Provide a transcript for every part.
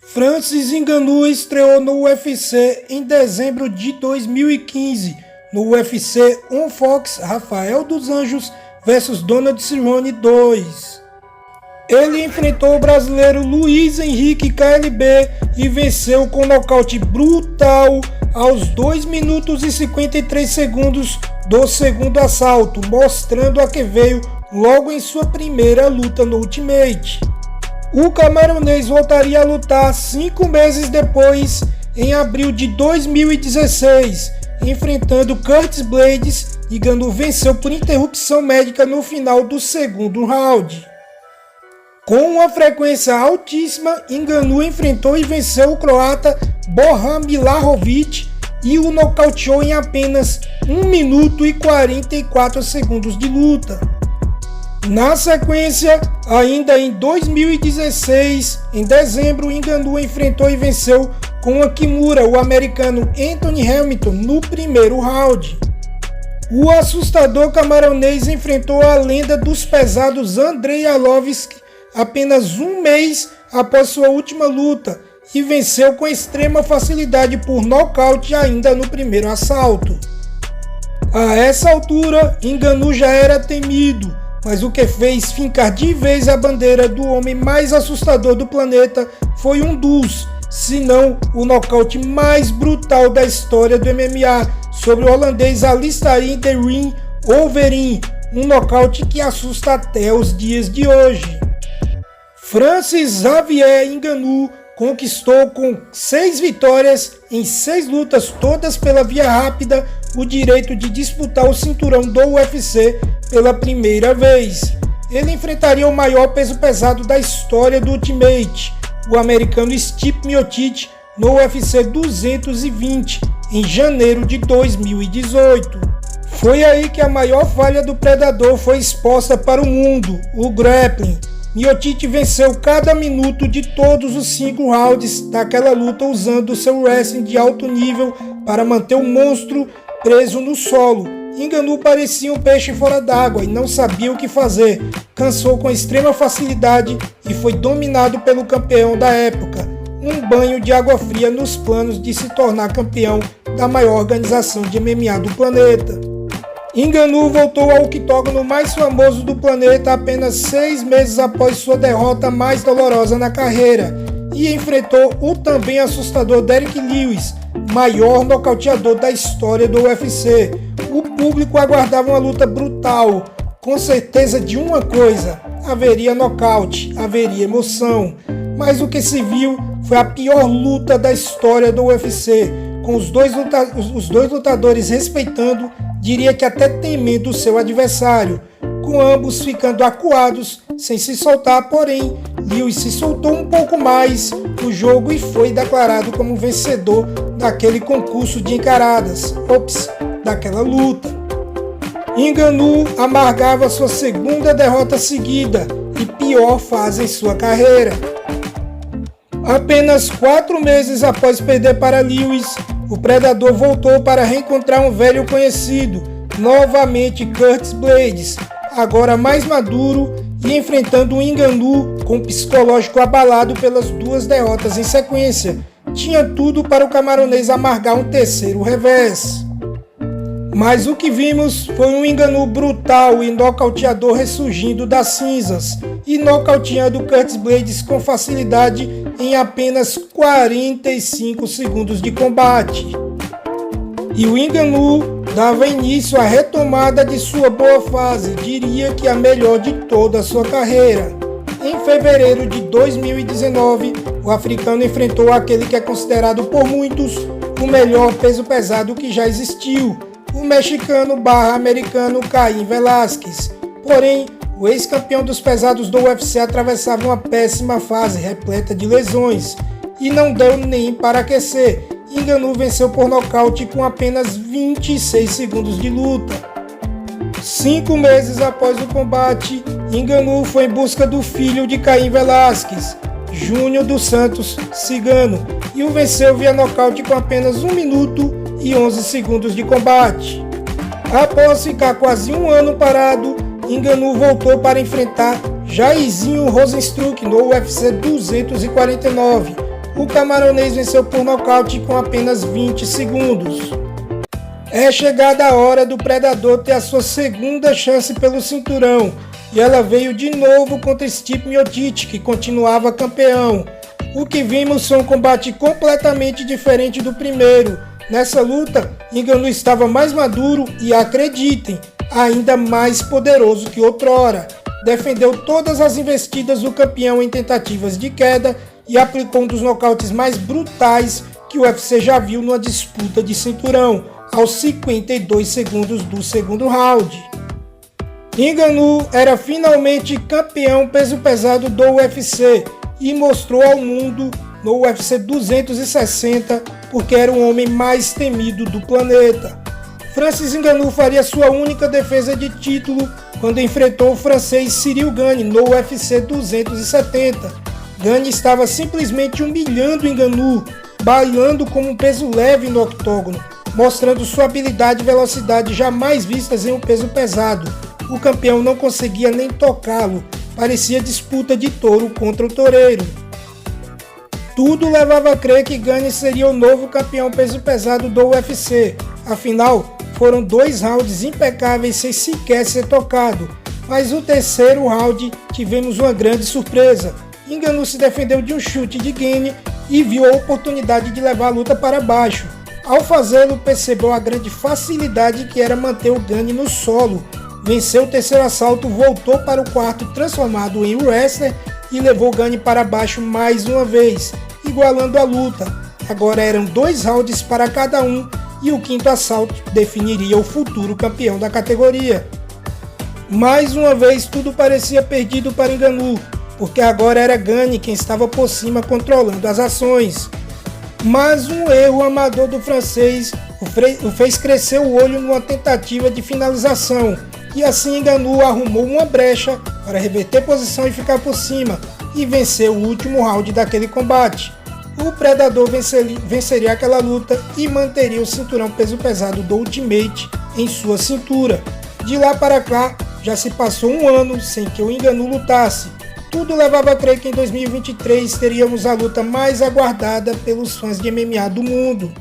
Francis Ngannou estreou no UFC em dezembro de 2015, no UFC On Fox Rafael dos Anjos vs Donald Cerrone 2. Ele enfrentou o brasileiro Luiz Henrique KLB e venceu com nocaute brutal aos 2 minutos e 53 segundos do segundo assalto, mostrando a que veio logo em sua primeira luta no Ultimate. O camaronês voltaria a lutar 5 meses depois, em abril de 2016, enfrentando Curtis Blaydes, e Ngannou venceu por interrupção médica no final do segundo round. Com uma frequência altíssima, Ngannou enfrentou e venceu o croata Bojan Milahovic e o nocauteou em apenas 1 minuto e 44 segundos de luta. Na sequência, ainda em 2016, em dezembro, Ngannou enfrentou e venceu com a Kimura o americano Anthony Hamilton no primeiro round. O assustador camaronês enfrentou a lenda dos pesados Andrei Arlovski apenas 1 mês após sua última luta e venceu com extrema facilidade por nocaute ainda no primeiro assalto. A essa altura, Ngannou já era temido, mas o que fez fincar de vez a bandeira do homem mais assustador do planeta foi um dos, se não o nocaute mais brutal da história do MMA sobre o holandês Alistair "The Ring" Overeem, um nocaute que assusta até os dias de hoje. Francis Xavier Ngannou conquistou com 6 vitórias em 6 lutas, todas pela via rápida, o direito de disputar o cinturão do UFC pela primeira vez. Ele enfrentaria o maior peso pesado da história do Ultimate, o americano Stipe Miocic, no UFC 220, em janeiro de 2018. Foi aí que a maior falha do Predador foi exposta para o mundo, o grappling. Miocic venceu cada minuto de todos os 5 rounds daquela luta usando seu wrestling de alto nível para manter o monstro preso no solo. Ngannou parecia um peixe fora d'água e não sabia o que fazer. Cansou com extrema facilidade e foi dominado pelo campeão da época. Um banho de água fria nos planos de se tornar campeão da maior organização de MMA do planeta. Ngannou voltou ao octógono mais famoso do planeta apenas 6 meses após sua derrota mais dolorosa na carreira e enfrentou o também assustador Derrick Lewis, maior nocauteador da história do UFC. O público aguardava uma luta brutal, com certeza de uma coisa: haveria nocaute, haveria emoção. Mas o que se viu foi a pior luta da história do UFC, com os dois lutadores respeitando, diria que até temendo o seu adversário, com ambos ficando acuados sem se soltar, porém Lewis se soltou um pouco mais no jogo e foi declarado como vencedor daquele concurso de encaradas, daquela luta. Ngannou amargava sua segunda derrota seguida e pior fase em sua carreira. Apenas 4 meses após perder para Lewis, o Predador voltou para reencontrar um velho conhecido, novamente Curtis Blaydes, agora mais maduro e enfrentando um Ngannou com o psicológico abalado pelas 2 derrotas em sequência. Tinha tudo para o camaronês amargar um terceiro revés. Mas o que vimos foi um Ngannou brutal e nocauteador ressurgindo das cinzas e nocauteando Curtis Blaydes com facilidade em apenas 45 segundos de combate. E o Ngannou dava início à retomada de sua boa fase, diria que a melhor de toda a sua carreira. Em fevereiro de 2019, o africano enfrentou aquele que é considerado por muitos o melhor peso pesado que já existiu, o mexicano/americano Cain Velasquez. Porém, o ex-campeão dos pesados do UFC atravessava uma péssima fase repleta de lesões e não deu nem para aquecer. Ngannou venceu por nocaute com apenas 26 segundos de luta. 5 meses após o combate, Ngannou foi em busca do filho de Cain Velasquez, Júnior dos Santos Cigano, e o venceu via nocaute com apenas 1 minuto e 11 segundos de combate. Após ficar quase 1 ano parado, Ngannou voltou para enfrentar Jairzinho Rozenstruik no UFC 249, o camaronês venceu por nocaute com apenas 20 segundos. É chegada a hora do Predador ter a sua segunda chance pelo cinturão, e ela veio de novo contra Stipe Miocic, que continuava campeão. O que vimos foi um combate completamente diferente do primeiro. Nessa luta, Ngannou estava mais maduro e, acreditem, ainda mais poderoso que outrora. Defendeu todas as investidas do campeão em tentativas de queda e aplicou um dos nocautes mais brutais que o UFC já viu numa disputa de cinturão, aos 52 segundos do segundo round. Ngannou era finalmente campeão peso pesado do UFC e mostrou ao mundo no UFC 260 porque era o homem mais temido do planeta. Francis Ngannou faria sua única defesa de título quando enfrentou o francês Cyril Gane no UFC 270. Gane estava simplesmente humilhando Ngannou, bailando como um peso leve no octógono, mostrando sua habilidade e velocidade jamais vistas em um peso pesado. O campeão não conseguia nem tocá-lo, parecia disputa de touro contra o toureiro. Tudo levava a crer que Gane seria o novo campeão peso pesado do UFC, afinal, foram 2 rounds impecáveis sem sequer ser tocado, mas no terceiro round tivemos uma grande surpresa. Ngannou se defendeu de um chute de Gane e viu a oportunidade de levar a luta para baixo. Ao fazê-lo, percebeu a grande facilidade que era manter o Gane no solo. Venceu o terceiro assalto, voltou para o quarto transformado em wrestler e levou Gane para baixo mais uma vez, igualando a luta. Agora eram 2 rounds para cada um e o quinto assalto definiria o futuro campeão da categoria. Mais uma vez tudo parecia perdido para Ngannou, porque agora era Gane quem estava por cima controlando as ações. Mas um erro amador do francês o fez crescer o olho numa tentativa de finalização, e assim Ngannou arrumou uma brecha para reverter posição e ficar por cima, e vencer o último round daquele combate. O Predador venceria aquela luta e manteria o cinturão peso pesado do Ultimate em sua cintura. De lá para cá, já se passou um ano sem que o Ngannou lutasse. Tudo levava a crer que em 2023 teríamos a luta mais aguardada pelos fãs de MMA do mundo.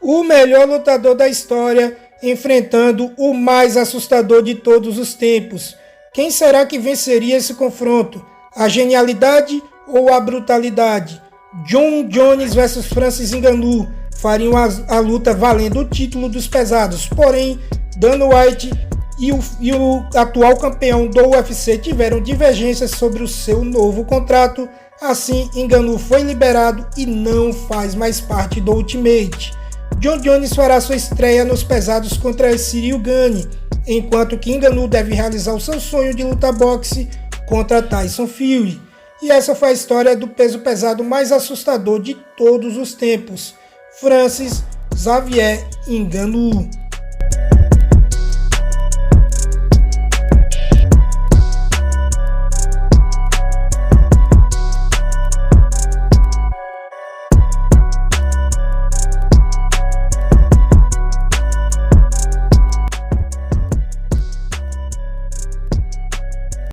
O melhor lutador da história enfrentando o mais assustador de todos os tempos. Quem será que venceria esse confronto? A genialidade ou a brutalidade? Jon Jones vs Francis Ngannou fariam a luta valendo o título dos pesados, porém Dana White e o atual campeão do UFC tiveram divergências sobre o seu novo contrato. Assim, Ngannou foi liberado e não faz mais parte do Ultimate. Jon Jones fará sua estreia nos pesados contra Cyril Gane, enquanto que Ngannou deve realizar o seu sonho de lutar boxe contra Tyson Fury. E essa foi a história do peso pesado mais assustador de todos os tempos, Francis Xavier Ngannou.